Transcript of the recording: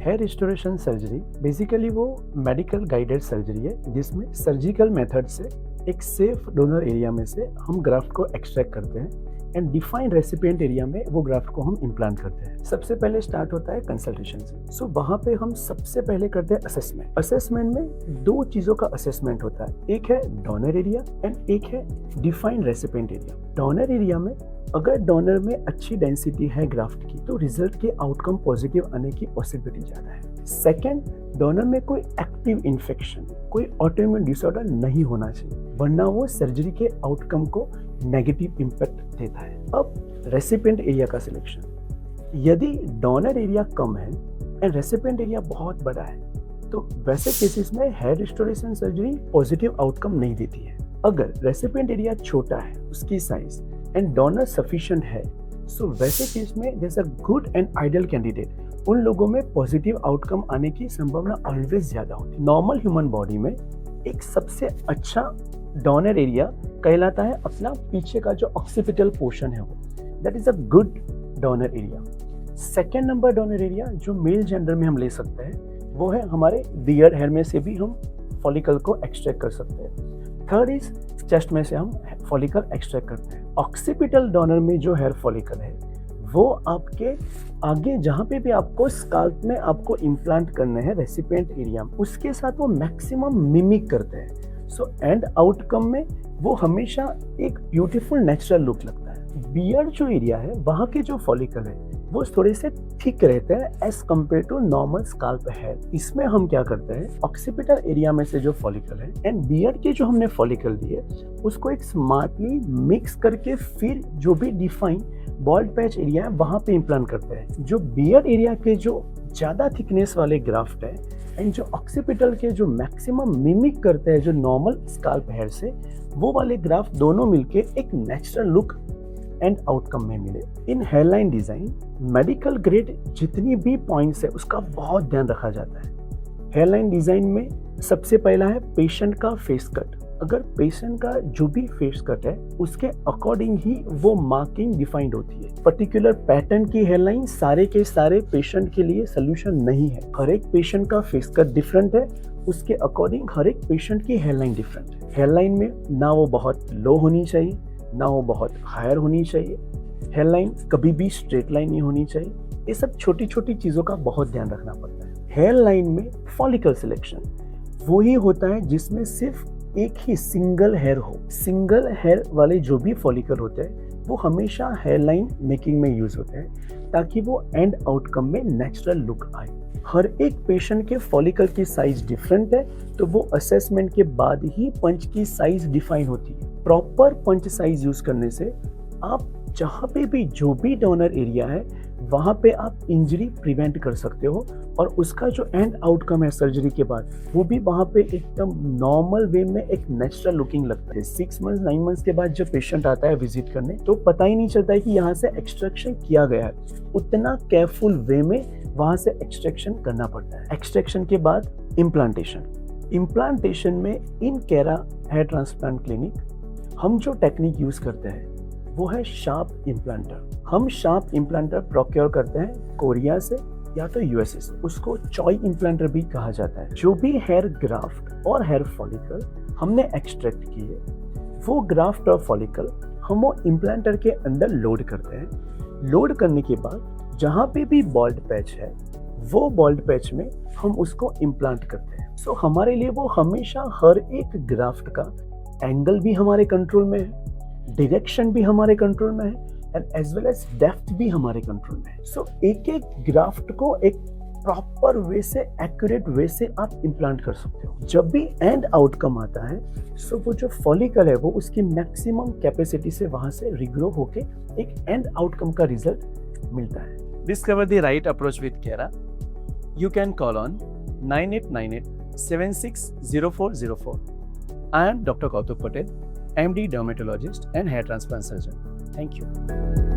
Hair restoration surgery basically वो medical guided surgery है जिसमें सर्जिकल मेथड से एक सेफ डोनर एरिया में से हम ग्राफ्ट को एक्सट्रैक्ट करते हैं एंड डिफाइंड रेसिपिएंट एरिया में वो ग्राफ्ट को हम इम्प्लांट करते हैं। सबसे पहले स्टार्ट होता है कंसल्टेशन से। सो वहाँ पे हम सबसे पहले करते हैं असेसमेंट। असेसमेंट में दो चीज़ों का असेसमेंट होता है, एक है डोनर एरिया एंड एक है defined recipient area. Donor area में अगर डोनर में अच्छी डेंसिटी है ग्राफ्ट की तो रिजल्ट के आउटकम पॉजिटिव आने की पॉसिबिलिटी ज़्यादा है। सेकेंड, डोनर में कोई एक्टिव इन्फेक्शन, कोई ऑटोइम्यून डिसऑर्डर नहीं होना चाहिए, वरना वो सर्जरी के आउटकम को नेगेटिव इम्पैक्ट देता है। अब रेसिपिएंट एरिया का सिलेक्शन। यदि डोनर एरिया कम है एंड रेसिपिएंट एरिया बहुत बड़ा है तो वैसे केसेस में hair restoration surgery positive outcome नहीं देती है। अगर रेसिपिएंट एरिया छोटा है, उसकी साइज एंड डोनर सफिशिएंट है, सो वैसे केस में जैसा गुड एंड आइडियल कैंडिडेट उन लोगों में पॉजिटिव आउटकम आने की संभावना ऑलवेज ज्यादा होती है। नॉर्मल ह्यूमन बॉडी में एक सबसे अच्छा डोनर एरिया कहलाता है अपना पीछे का जो ऑक्सीपिटल पोर्शन है वो, that is a good donor area. Second number donor area जो मेल जेंडर में हम ले सकते हैं वो है हमारे बियर्ड हेयर में से भी हम फॉलिकल को एक्सट्रैक्ट कर सकते हैं। थर्ड इज चेस्ट में से हम फॉलिकल एक्सट्रैक्ट करते हैं। ऑक्सीपिटल डोनर में जो हेयर फॉलिकल है वो आपके आगे जहाँ पे भी आपको स्काल्प में आपको इम्प्लांट करने हैं रेसिपिएंट एरिया, उसके साथ वो मैक्सिमम मिमिक करते हैं। सो एंड आउटकम में वो हमेशा एक ब्यूटीफुल नेचुरल लुक लगता है। बियर्ड जो एरिया है वहाँ के जो फॉलिकल है वो थोड़े से थिक रहते हैं as compare to normal scalp hair. इसमें हम क्या करते हैं, ऑक्सीपिटल एरिया में से जो फॉलिकल है एंड बियर्ड के जो हमने फॉलिकल दिए उसको एक स्मार्टली मिक्स करके फिर जो भी डिफाइन बॉल्ड पैच एरिया है वहाँ पे इम्प्लांट करते हैं। जो बियर्ड एरिया के जो ज़्यादा थिकनेस वाले ग्राफ्ट है एंड जो ऑक्सीपिटल के जो मैक्सिमम मिमिक करते हैं जो नॉर्मल स्काल्प हेयर से, वो वाले ग्राफ्ट दोनों मिलके एक नेचुरल लुक एंड आउटकम में मिले। इन हेयरलाइन डिजाइन मेडिकल ग्रेड जितनी भी पॉइंट्स है उसका बहुत ध्यान रखा जाता है। हेयरलाइन डिजाइन में सबसे पहला है पेशेंट का फेस कट। अगर पेशेंट का जो भी फेस कट है उसके अकॉर्डिंग ही वो मार्किंग डिफाइंड होती है। पर्टिकुलर पैटर्न की हेयरलाइन सारे के सारे पेशेंट के लिए सोल्यूशन नहीं है। हर एक पेशेंट का फेस कट डिफरेंट है, उसके अकॉर्डिंग हर एक पेशेंट की हेयरलाइन डिफरेंट है। हेयरलाइन में ना वो बहुत लो होनी चाहिए ना वो बहुत हायर होनी चाहिए। हेयरलाइन कभी भी स्ट्रेट लाइन नहीं होनी चाहिए। ये सब छोटी छोटी चीज़ों का बहुत ध्यान रखना पड़ता है। हेयरलाइन में फॉलिकल सिलेक्शन वो ही होता है जिसमें सिर्फ एक ही सिंगल हेयर हो। सिंगल हेयर वाले जो भी फॉलिकल होते हैं वो हमेशा हेयरलाइन मेकिंग में यूज होते हैं ताकि वो एंड आउटकम में नेचुरल लुक आए। हर एक पेशेंट के फॉलिकल की साइज डिफरेंट है तो वो असेसमेंट के बाद ही पंच की साइज डिफाइन होती है। प्रॉपर पंच साइज यूज करने से आप जहाँ पे भी जो भी डोनर एरिया है वहाँ पे आप इंजरी प्रिवेंट कर सकते हो और उसका जो एंड आउटकम है सर्जरी के बाद वो भी वहाँ पे एकदम नॉर्मल वे में एक नेचुरल लुकिंग लगता है। 6 मंथ्स 9 मंथ्स के बाद जब पेशेंट आता है विजिट करने तो पता ही नहीं चलता है कि यहाँ से एक्सट्रैक्शन किया गया है। उतना केयरफुल वे में वहाँ से एक्सट्रैक्शन करना पड़ता है। एक्सट्रैक्शन के बाद इम्प्लांटेशन में इन केरा हेयर ट्रांसप्लांट क्लिनिक हम जो टेक्निक यूज करते हैं वो है शार्प इम्प्लांटर। हम शार्प इम्प्लांटर प्रोक्योर करते हैं कोरिया से या तो यूएसए से। उसको चॉय इम्प्लांटर भी कहा जाता है। जो भी हेयर ग्राफ्ट और हेयर फॉलिकल हमने एक्सट्रैक्ट किए वो ग्राफ्ट और फॉलिकल हम वो इम्प्लांटर के अंदर लोड करते हैं। लोड करने के बाद जहाँ पे भी बॉल्ड पैच है वो बॉल्ड पैच में हम उसको इम्प्लांट करते हैं। सो हमारे लिए वो हमेशा हर एक ग्राफ्ट का एंगल भी हमारे कंट्रोल में है, डायरेक्शन भी हमारे कंट्रोल में है and as well as depth भी हमारे कंट्रोल में है। सो एक एक ग्राफ्ट को एक प्रॉपर वे से एक्यूरेट वे से आप इम्प्लांट कर सकते हो। जब भी एंड आउटकम आता है सो वो जो फॉलिकल है वो उसकी मैक्सिमम कैपेसिटी से वहां से रिग्रो होके एक एंड आउटकम का रिजल्ट मिलता है। Discover the right approach with Kera. You can call on 9898 760404. I am Dr. Kautuk Patel, MD dermatologist and hair transplant surgeon. Thank you.